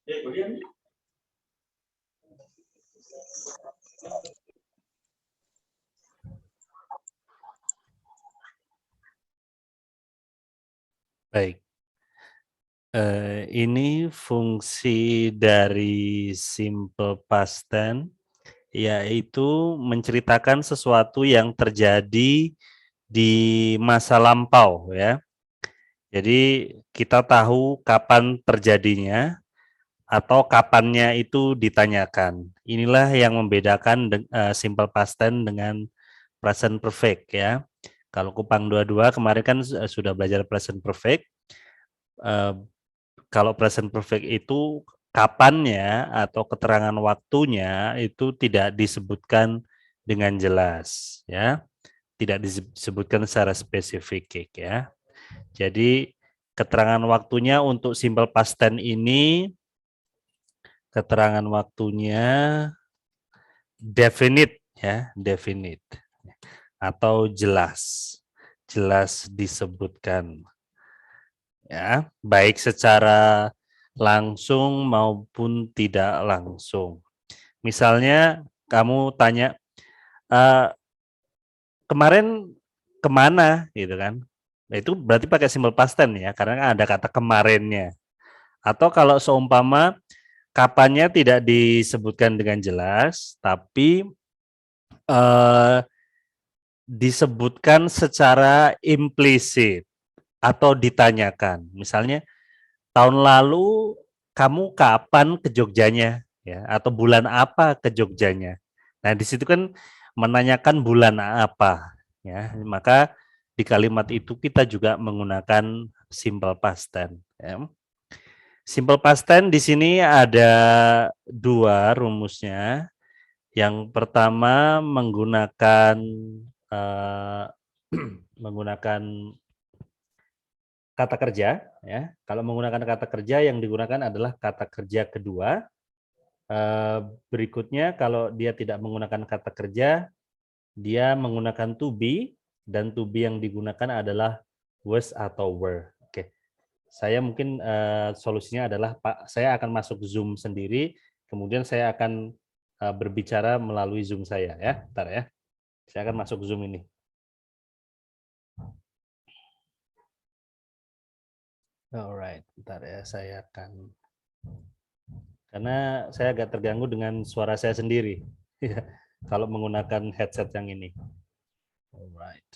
Baik. Ini fungsi dari simple past tense, yaitu menceritakan sesuatu yang terjadi di masa lampau, ya. Jadi kita tahu kapan terjadinya atau kapannya itu ditanyakan. Inilah yang membedakan simple past tense dengan present perfect, ya. Kalau Kupang 22 kemarin kan sudah belajar present perfect. Kalau present perfect itu kapannya atau keterangan waktunya itu tidak disebutkan dengan jelas, ya. Tidak disebutkan secara spesifik, ya. Jadi keterangan waktunya untuk simple past tense ini, keterangan waktunya definite, ya, definite atau jelas, jelas disebutkan, ya, baik secara langsung maupun tidak langsung. Misalnya kamu tanya, kemarin kemana, gitu kan? Nah, itu berarti pakai simple past tense, ya, karena ada kata kemarinnya. Atau kalau seumpama kapannya tidak disebutkan dengan jelas, tapi disebutkan secara implisit atau ditanyakan. Misalnya, tahun lalu kamu kapan ke Jogjanya, ya, atau bulan apa ke Jogjanya. Nah, di situ kan menanyakan bulan apa, ya. Maka di kalimat itu kita juga menggunakan simple past tense, ya. Simple past tense di sini ada dua rumusnya. Yang pertama menggunakan menggunakan kata kerja, ya. Kalau menggunakan kata kerja yang digunakan adalah kata kerja kedua. Berikutnya kalau dia tidak menggunakan kata kerja, dia menggunakan to be, dan to be yang digunakan adalah was atau were. Oke. Saya mungkin solusinya adalah saya akan masuk Zoom sendiri, kemudian saya akan berbicara melalui Zoom saya, ya. Bentar, ya. Saya akan masuk Zoom ini. Alright, bentar, ya, saya akan, karena saya agak terganggu dengan suara saya sendiri kalau menggunakan headset yang ini. Alright.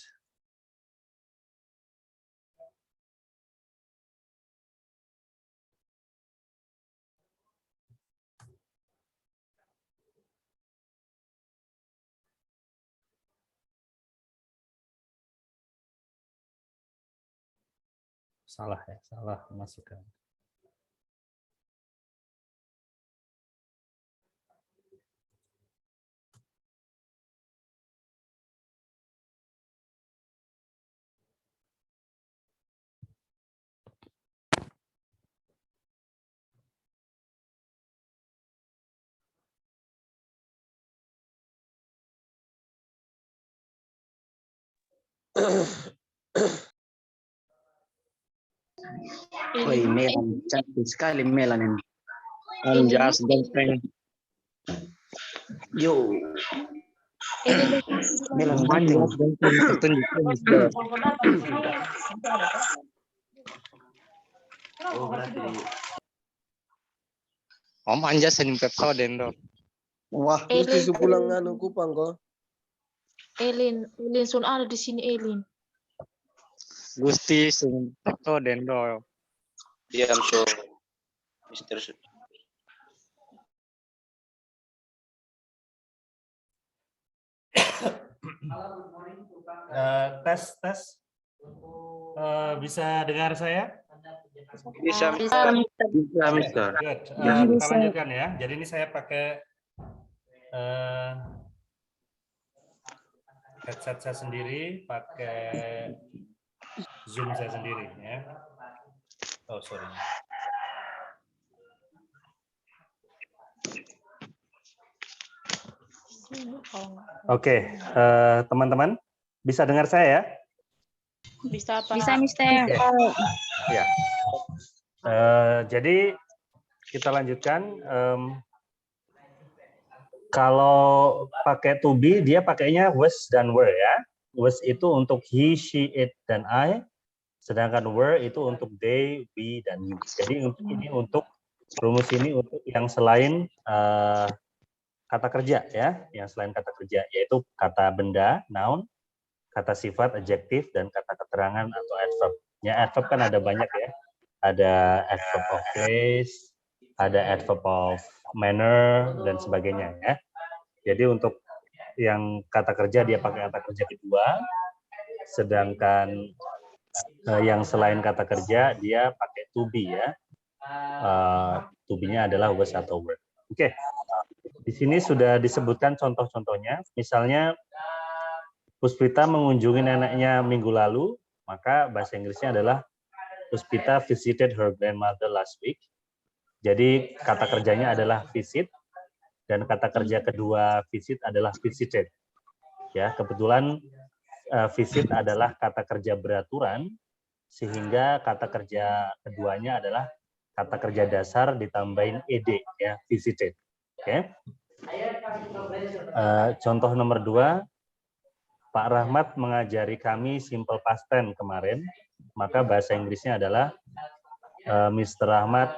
Salah, ya, salah masukkan. Woi, Melan, cantik sekali Melan ini. Anjas ganteng. Yo, Melan ganteng. Tertunjuk. Oh, berarti. Om Anjas ini pepso dendo. Wah, mesti sepulang anu Kupang kok. Elin Sun ada di sini Elin. Gusti sing pepso dendo. Diam so, Mister. Tes. Bisa dengar saya? Bisa, Bisa. Mister. Good. Kita lanjutkan, ya. Jadi ini saya pakai headset saya sendiri, pakai Zoom saya sendiri, ya. Oh, sorry. Oke, teman-teman, bisa dengar saya, ya? Bisa Pak. Bisa, Mister. Ya. Jadi kita lanjutkan. Kalau pakai to be, dia pakainya was dan were ya. Was itu untuk he, she, it, dan I. Sedangkan were itu untuk they, we, dan you. Jadi untuk rumus ini untuk yang selain kata kerja ya, yang selain kata kerja, yaitu kata benda, noun, kata sifat, adjektif, dan kata keterangan atau adverb. Ya, adverb kan ada banyak ya. Ada adverb of place, ada adverb of manner, dan sebagainya ya. Jadi untuk yang kata kerja dia pakai kata kerja kedua, sedangkan yang selain kata kerja dia pakai to be ya. To be-nya adalah was atau were. Oke. Di sini sudah disebutkan contoh-contohnya. Misalnya Puspita mengunjungi neneknya minggu lalu, maka bahasa Inggrisnya adalah Puspita visited her grandmother last week. Jadi kata kerjanya adalah visit dan kata kerja kedua visit adalah visited. Ya, kebetulan visit adalah kata kerja beraturan sehingga kata kerja keduanya adalah kata kerja dasar ditambahin ed ya, visited. Oke. Contoh nomor 2, Pak Rahmat mengajari kami simple past tense kemarin, maka bahasa Inggrisnya adalah Mr. Rahmat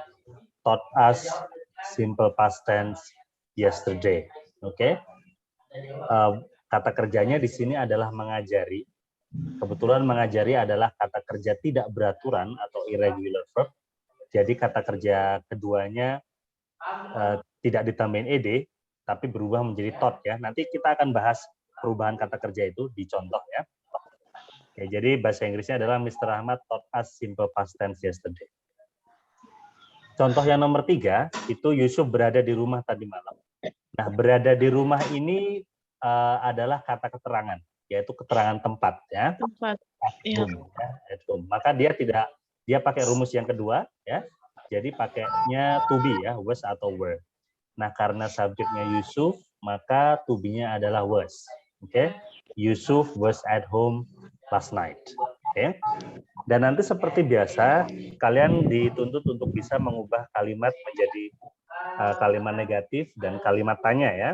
taught us simple past tense yesterday. Oke. Kata kerjanya di sini adalah mengajari. Kebetulan mengajari adalah kata kerja tidak beraturan atau irregular verb. Jadi kata kerja keduanya tidak ditambahin ed, tapi berubah menjadi taught ya. Nanti kita akan bahas perubahan kata kerja itu di contoh ya. Oke, jadi bahasa Inggrisnya adalah Mr. Ahmad taught us simple past tense yesterday. Contoh yang nomor 3, itu Yusuf berada di rumah tadi malam. Nah, berada di rumah ini adalah kata keterangan, yaitu keterangan tempat ya. Tempat. At Ya. home, ya, at home. Maka dia pakai rumus yang kedua ya. Jadi pakainya to be ya, was atau were. Nah, karena subjeknya Yusuf, maka to be-nya adalah was. Oke. Yusuf was at home last night. Oke. Dan nanti seperti biasa, kalian dituntut untuk bisa mengubah kalimat menjadi kalimat negatif dan kalimat tanya ya.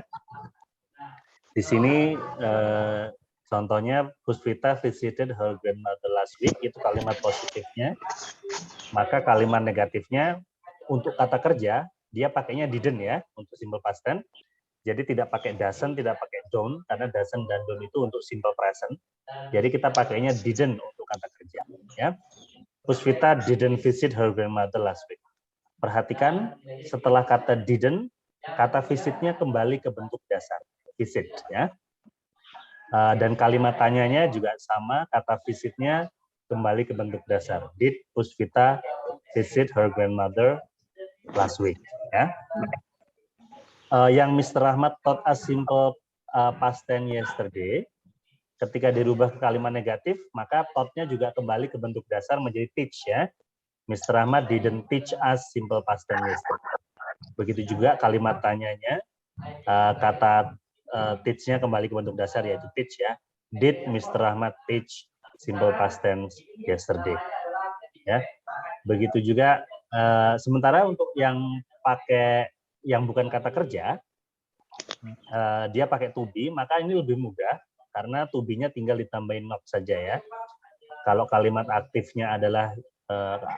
Di sini contohnya Puspita visited her grandmother last week, itu kalimat positifnya. Maka kalimat negatifnya untuk kata kerja dia pakainya didn't ya untuk simple past tense. Jadi tidak pakai doesn't, tidak pakai don't, karena doesn't dan don't itu untuk simple present. Jadi kita pakainya didn't untuk kata kerja ya. Puspita didn't visit her grandmother last week. Perhatikan setelah kata didn't, kata visitnya kembali ke bentuk dasar visit ya. Dan kalimat tanyanya juga sama, kata visitnya kembali ke bentuk dasar. Did Puspita visit her grandmother last week? Ya. Yang Mr. Rahmat taught us simple past tense yesterday, ketika dirubah ke kalimat negatif, maka taught-nya juga kembali ke bentuk dasar menjadi teach ya. Mr. Rahmat didn't teach us simple past tense yesterday. Begitu juga kalimat tanyanya, kata teach-nya kembali ke bentuk dasar yaitu teach ya. Did Mr. Rahmat teach simple past tense yesterday? Ya. Begitu juga sementara untuk yang pakai yang bukan kata kerja, dia pakai to be, maka ini lebih mudah karena to be-nya tinggal ditambahin not saja ya. Kalau kalimat aktifnya adalah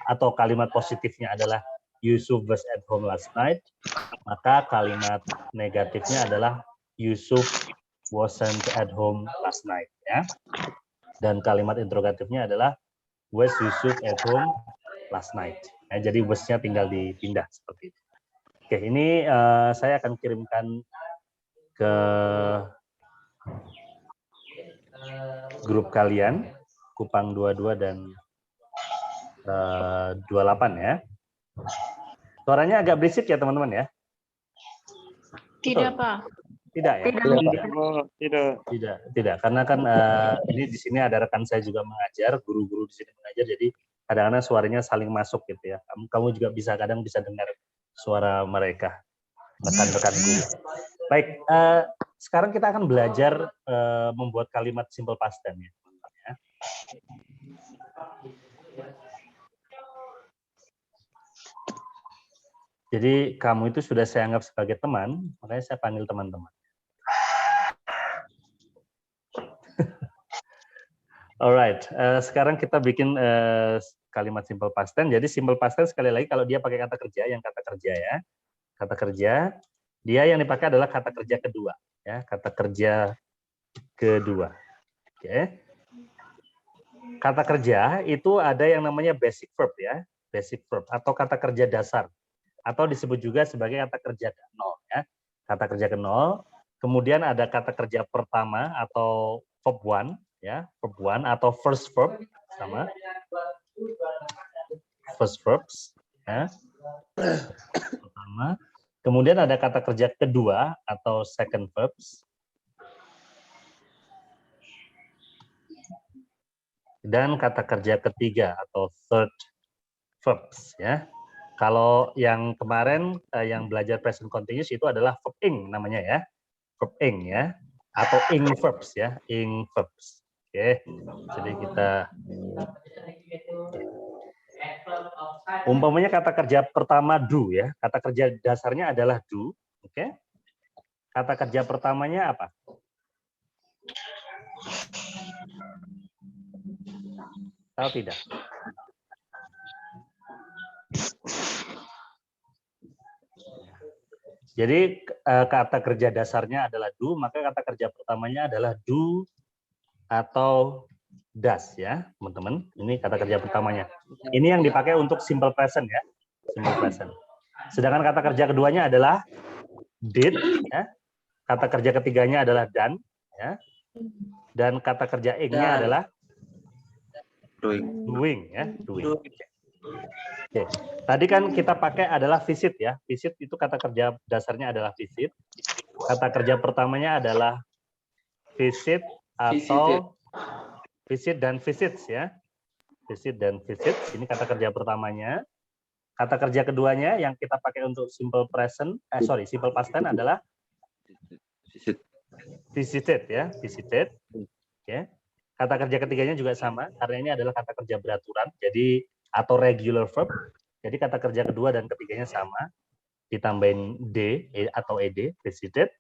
atau kalimat positifnya adalah Yusuf was at home last night, maka kalimat negatifnya adalah Yusuf wasn't at home last night ya. Dan kalimat interrogatifnya adalah was Yusuf at home last night. Ya, jadi was-nya tinggal dipindah seperti itu. Oke, ini saya akan kirimkan ke grup kalian Kupang 22 dan 28 ya. Suaranya agak berisik ya teman-teman ya. Tidak, Betul? Pak. Tidak ya? Tidak. Karena kan ini di sini ada rekan saya juga mengajar, guru-guru di sini mengajar, jadi kadang-kadang suaranya saling masuk gitu ya. Kamu juga kadang bisa dengar suara mereka, rekan-rekan guru. Baik, sekarang kita akan belajar membuat kalimat simple past tense ya. Jadi kamu itu sudah saya anggap sebagai teman, makanya saya panggil teman-teman. Alright, sekarang kita bikin kalimat simple past tense. Jadi simple past tense sekali lagi kalau dia pakai kata kerja, yang kata kerja ya, kata kerja, dia yang dipakai adalah kata kerja kedua, ya, kata kerja kedua. Oke. Kata kerja itu ada yang namanya basic verb ya, basic verb atau kata kerja dasar, atau disebut juga sebagai kata kerja ke-0 ya, kata kerja ke-0. Kemudian ada kata kerja pertama atau verb 1 ya, verb 1 atau first verb sama first verbs ya. Pertama. Kemudian ada kata kerja kedua atau second verbs. Dan kata kerja ketiga atau third verbs ya. Kalau yang kemarin yang belajar present continuous itu adalah verb ing namanya ya. Verb ing ya atau ing verbs ya, ing verbs. Oke. Jadi kita umpamanya kata kerja pertama do ya. Kata kerja dasarnya adalah do, oke. Kata kerja pertamanya apa? Tahu tidak? Jadi kata kerja dasarnya adalah do, maka kata kerja pertamanya adalah do atau does ya, teman-teman. Ini kata kerja pertamanya. Ini yang dipakai untuk simple present ya, simple present. Sedangkan kata kerja keduanya adalah did ya. Kata kerja ketiganya adalah done ya. Dan kata kerja ing-nya adalah doing ya, doing. Oke. Tadi kan kita pakai adalah visit ya. Visit itu kata kerja dasarnya adalah visit. Kata kerja pertamanya adalah visit atau visit dan visits ya. Visit dan visits, ini kata kerja pertamanya. Kata kerja keduanya yang kita pakai untuk simple present, simple past tense adalah visited ya, visited. Oke. Kata kerja ketiganya juga sama, karena ini adalah kata kerja beraturan, jadi atau regular verb. Jadi kata kerja kedua dan ketiganya sama, ditambahin d atau ed, visited,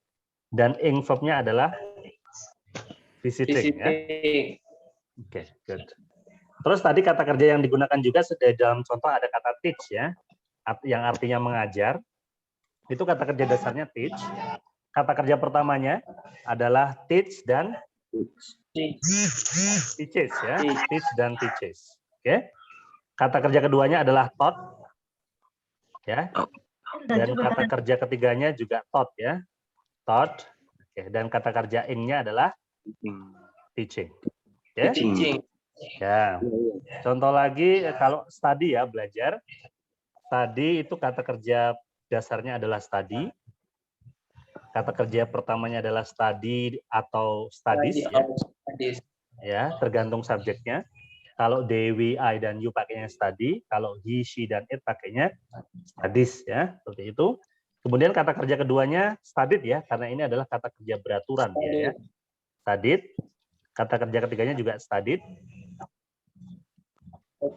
dan ing verbnya adalah visiting ya. Oke, good. Terus tadi kata kerja yang digunakan juga dalam contoh ada kata teach ya, yang artinya mengajar. Itu kata kerja dasarnya teach. Kata kerja pertamanya adalah teach dan teaches ya, teach dan teaches. Oke. Kata kerja keduanya adalah taught, ya. Dan kata kerja ketiganya juga taught ya, taught. Oke. Dan kata kerja ing-nya adalah teaching. Oke. Ya. Contoh lagi kalau study ya, belajar. Study itu kata kerja dasarnya adalah study. Kata kerja pertamanya adalah study atau studies ya. Ya, tergantung subjeknya. Kalau they, we, I, dan you pakainya study. Kalau he, she, dan it pakainya studies ya, seperti itu. Kemudian kata kerja keduanya studied ya, karena ini adalah kata kerja beraturan dia ya. Studied. Kata kerja ketiganya juga studied.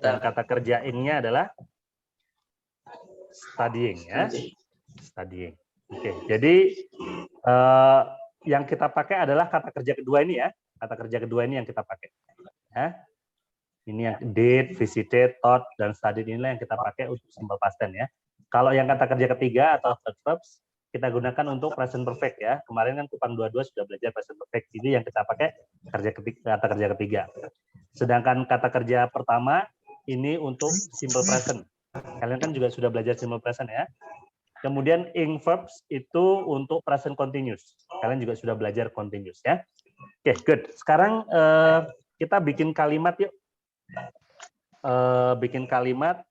Dan kata kerja ing-nya adalah studying ya. Studying. Oke, jadi yang kita pakai adalah kata kerja kedua ini ya. Kata kerja kedua ini yang kita pakai. Ya. Ini yang did, visited, taught, dan studied inilah yang kita pakai untuk simple past tense ya. Kalau yang kata kerja ketiga atau third verbs, kita gunakan untuk present perfect ya. Kemarin kan Kupang 22 sudah belajar present perfect. Jadi yang kita pakai kata kerja ketiga. Sedangkan kata kerja pertama ini untuk simple present. Kalian kan juga sudah belajar simple present ya. Kemudian ing verbs itu untuk present continuous. Kalian juga sudah belajar continuous ya. Oke, good. Sekarang kita bikin kalimat yuk. Bikin kalimat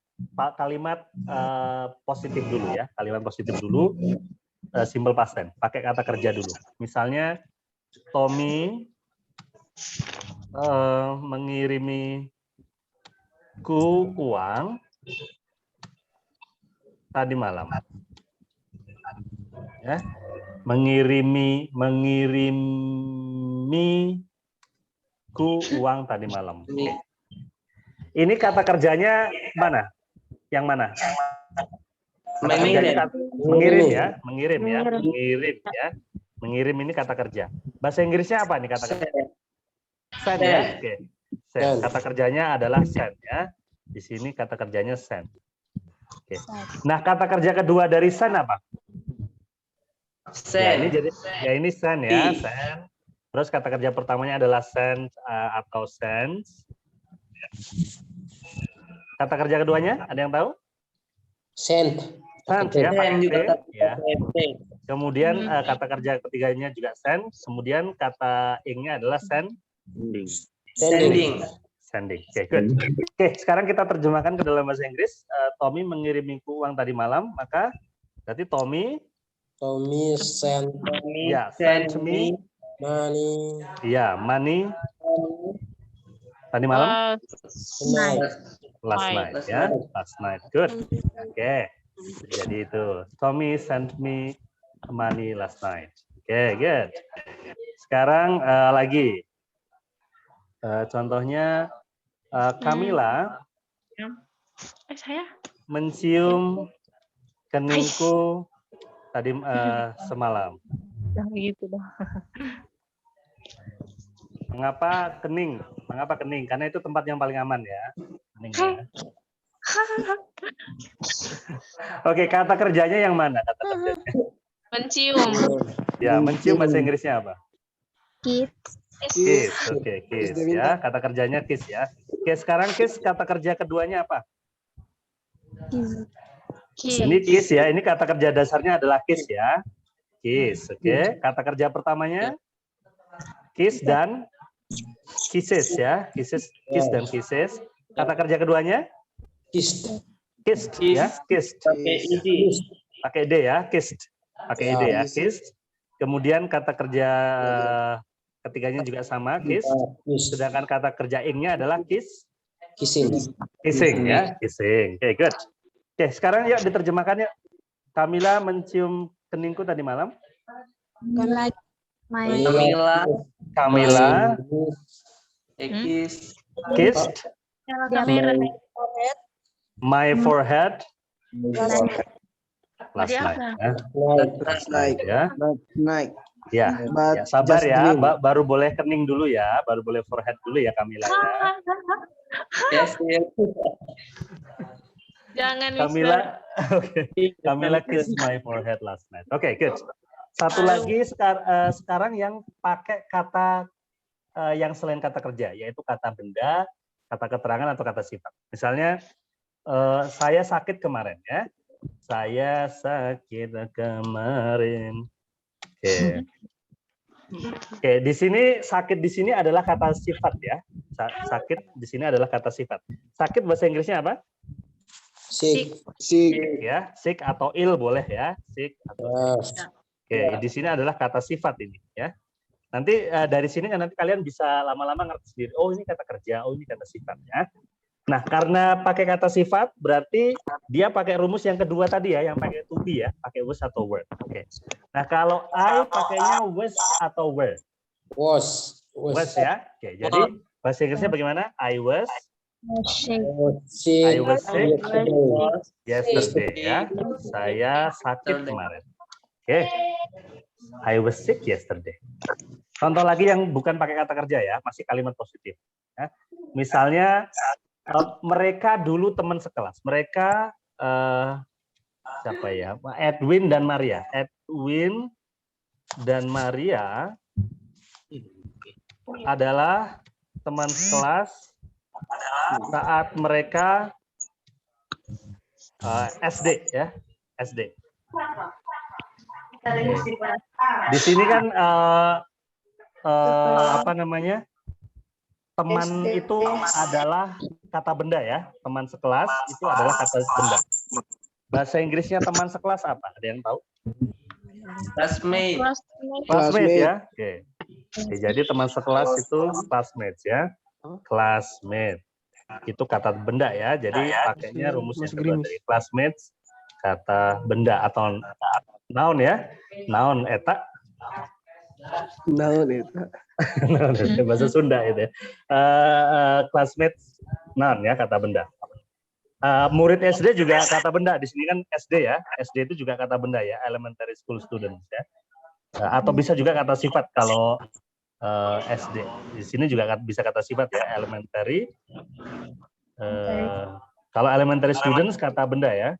positif dulu ya. Kalimat positif dulu. Simple past tense. Pakai kata kerja dulu. Misalnya Tommy mengirimiku uang tadi malam. Ya, mengirimiku uang tadi malam. Oke. Ini kata kerjanya mana? Yang mana? Kata kerjanya mengirim ya, mengirim ya, mengirim ya. Mengirim ini kata kerja. Bahasa Inggrisnya apa nih kata kerja? Send ya. Oke. Send. Kata kerjanya adalah send ya. Di sini kata kerjanya send. Oke. Nah, kata kerja kedua dari send apa? Ya, ini jadi ini send ya, send. Terus kata kerja pertamanya adalah send atau sends. Kata kerja keduanya ada yang tahu? Send. Send ya, pakai T ya. Kemudian kata kerja ketiganya juga send. Kemudian kata ing-nya adalah Sending. sending. Oke, good. Oke, sekarang kita terjemahkan ke dalam bahasa Inggris. Tommy mengirimiku uang tadi malam, maka berarti Tommy send ya send me money ya money tadi malam tonight. last night ya last night. Good. Oke. Jadi itu Tommy sent me money last night. Oke, good. Sekarang lagi contohnya Camilla Saya mencium keningku tadi semalam. yang gitu dah. Mengapa kening? Mengapa kening? Karena itu tempat yang paling aman ya. Kening ya. Oke, kata kerjanya yang mana? Kata kerjanya. Mencium. Ya, mencium bahasa Inggrisnya apa? Kiss. Kiss. Oke, kiss ya. Kata kerjanya kiss ya. Oke, sekarang kiss kata kerja keduanya apa? Kiss. Ini kiss ya. Ini kata kerja dasarnya adalah kiss ya. Kiss. Oke, kata kerja pertamanya kiss dan kisses ya. Kisses, kiss dan kisses. Kata kerja keduanya Kissed. kissed ya. Kissed. Pakai D ya, kissed. Pakai id ya, kissed. Kemudian kata kerja ketiganya juga sama, kiss. Sedangkan kata kerja ing-nya adalah Kissing. kissing ya, kissing. Oke, good. Oke, sekarang yuk diterjemahkan yuk. Camilla mencium keningku tadi malam. Camilla kissed my forehead last night. Last night ya. Night. Ya, ya, sabar ya, baru boleh kening dulu ya, baru boleh forehead dulu ya Camilla ya. Jangan Camilla, Camilla kiss my forehead last night. Oke, good. Satu lagi sekarang yang pakai kata yang selain kata kerja, yaitu kata benda, kata keterangan atau kata sifat. Misalnya saya sakit kemarin ya. Saya sakit kemarin. Oke. Oke, di sini sakit di sini adalah kata sifat ya. Sakit di sini adalah kata sifat. Sakit bahasa Inggrisnya apa? Sick. Sick ya, sick atau ill boleh ya, sick atau Oke, di sini adalah kata sifat ini ya. Nanti dari sini kan nanti kalian bisa lama-lama ngerti sendiri. Oh, ini kata kerja, oh ini kata sifat ya. Nah, karena pakai kata sifat berarti dia pakai rumus yang kedua tadi ya, yang pakai to be ya, pakai was atau were. Oke. Nah, kalau I pakainya was atau were. Was ya. Oke, jadi bahasa Inggrisnya bagaimana? I was sick yesterday ya. Saya sakit kemarin. Oke. I was sick yesterday. Contoh lagi yang bukan pakai kata kerja ya, masih kalimat positif. Ya. Misalnya mereka dulu teman sekelas. Mereka siapa ya? Edwin dan Maria. Edwin dan Maria adalah teman sekelas saat mereka SD ya, SD. Di sini kan apa namanya? Teman itu adalah kata benda ya. Teman sekelas itu adalah kata benda. Bahasa Inggrisnya teman sekelas apa? Ada yang tahu? Classmate. Classmate ya. Oke. Oke, jadi teman sekelas itu classmates ya. Classmate. Itu kata benda ya. Jadi pakainya rumus yang kedua dari classmates, kata benda atau noun ya. Noun eta. Noun eta. Bahasa Sunda itu ya. Classmates noun ya, kata benda. Murid SD juga kata benda. Di sini kan SD ya. SD itu juga kata benda ya, elementary school students ya. Atau bisa juga kata sifat kalau SD. Di sini juga bisa kata sifat ya, elementary. Kalau elementary students kata benda ya.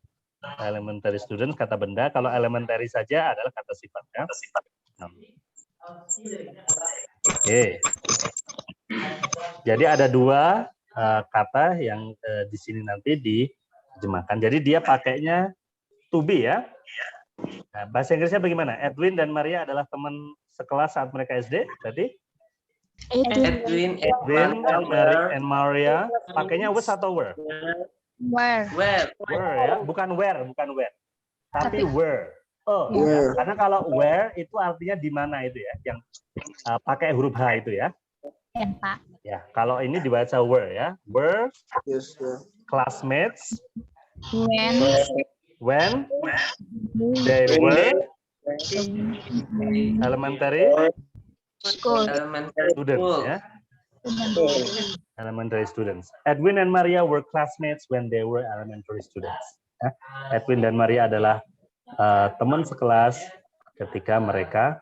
Elementary students kata benda. Kalau elementary saja adalah kata sifat ya. Oke. Jadi ada dua kata yang di sini nanti diterjemahkan. Jadi dia pakainya to be ya. Nah, bahasa Inggrisnya bagaimana? Edwin dan Maria adalah teman sekelas saat mereka SD. Berarti Edwin and Maria pakainya was atau were? Where? Were ya, bukan where. Tapi were. Oh, Were. karena kalau where itu artinya di mana itu ya, yang pakai huruf H itu ya. Ya, Pak. Ya, kalau ini dibaca were ya. Were Yes, yeah. classmates When? when they were elementary School. elementary students school. ya. Elementary students. Edwin and Maria were classmates when they were elementary students. Ya. Edwin dan Maria adalah teman sekelas ketika mereka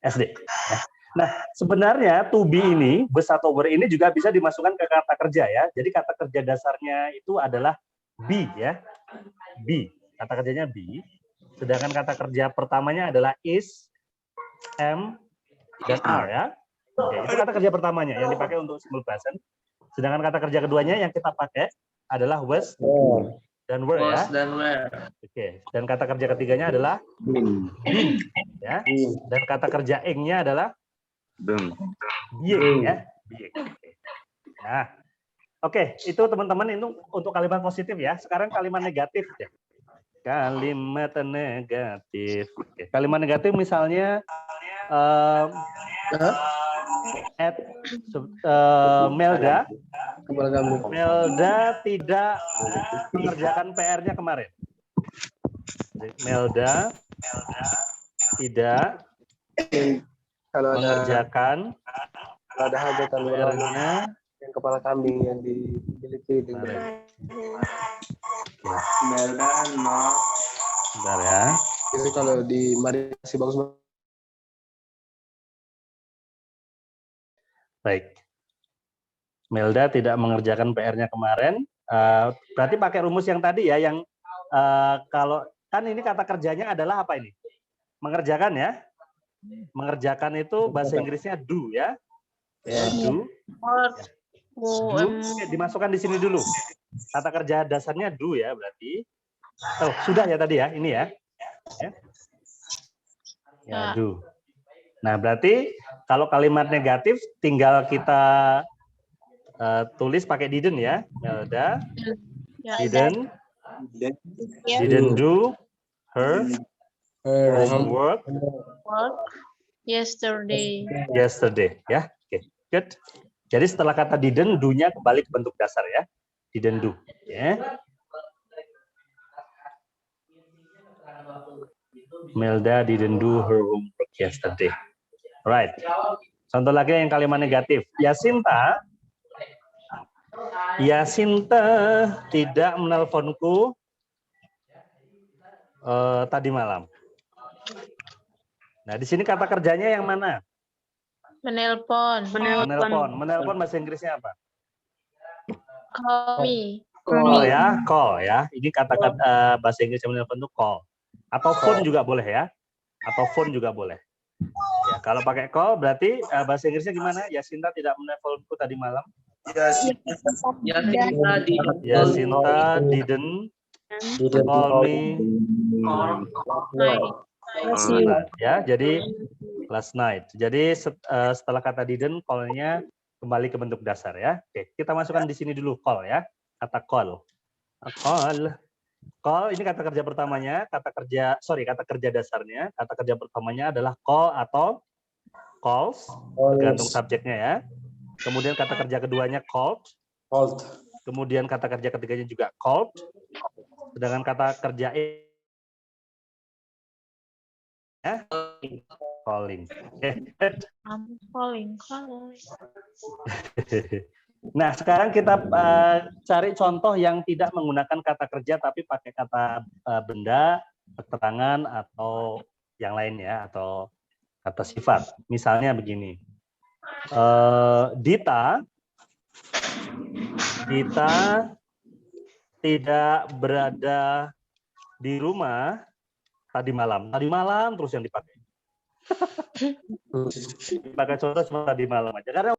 SD. Ya. Nah, sebenarnya to be ini, was atau were ini juga bisa dimasukkan ke kata kerja ya. Jadi kata kerja dasarnya itu adalah be ya. Be. Kata kerjanya be. Sedangkan kata kerja pertamanya adalah is, am, dan are ya. Oke, itu kata kerja pertamanya yang dipakai untuk simple present. Sedangkan kata kerja keduanya yang kita pakai adalah was dan were ya. Was dan were. Oke, dan kata kerja ketiganya adalah been ya. Dan kata kerja ing-nya adalah being ya. Being. Nah, oke, itu teman-teman itu untuk kalimat positif ya. Sekarang kalimat negatif ya. Kalimat negatif. Oke, kalimat negatif misalnya Melda tidak mengerjakan PR-nya kemarin. Melda tidak Kalau mengerjakan ada hajatan orang PR-nya yang kepala kambing yang dimiliki itu. kemarin. Melda not. Bentar ya. Jadi kalau di masih bagus. Baik. Melda tidak mengerjakan PR-nya kemarin. Berarti pakai rumus yang tadi ya, yang kalau kan ini kata kerjanya adalah apa ini? Mengerjakan ya. Mengerjakan itu bahasa Inggrisnya do ya. Do. Do. Oke, dimasukkan di sini dulu. Kata kerja dasarnya do ya berarti. Oh, sudah ya tadi ya, ini ya. Ya, do. Nah, berarti kalau kalimat negatif tinggal kita tulis pakai didn't ya. Melda didn't do her homework Yesterday. ya. Oke, good. Jadi setelah kata didn't, do-nya kembali ke bentuk dasar ya. Didn't do. Ya. Melda didn't do her homework yesterday. Right. Contoh lagi yang kalimat negatif. Yasinta tidak menelponku tadi malam. Nah, di sini kata kerjanya yang mana? Menelpon. Menelpon bahasa Inggrisnya apa? Call me. Call ya. Ini kata-kata bahasa Inggris yang menelpon itu call. Atau phone juga boleh ya. Atau phone juga boleh. Ya, kalau pakai call berarti bahasa Inggrisnya gimana? Yasinta tidak menelponku tadi malam. Yasinta didn't call me last night. Ya, jadi last night. Jadi setelah kata didn't, call-nya kembali ke bentuk dasar ya. Oke, kita masukkan di sini dulu call ya. Kata call. Call ini kata kerja pertamanya, kata kerja dasarnya. Kata kerja pertamanya adalah call atau calls, tergantung subjeknya ya. Kemudian kata kerja keduanya called. Kemudian kata kerja ketiganya juga called. Sedangkan kata kerja calling. I'm calling. Nah, sekarang kita cari contoh yang tidak menggunakan kata kerja tapi pakai kata benda, keterangan atau yang lainnya atau kata sifat. Misalnya begini. Dita tidak berada di rumah tadi malam. Tadi malam terus yang dipakai. Dipakai contoh cuma tadi malam aja. Karena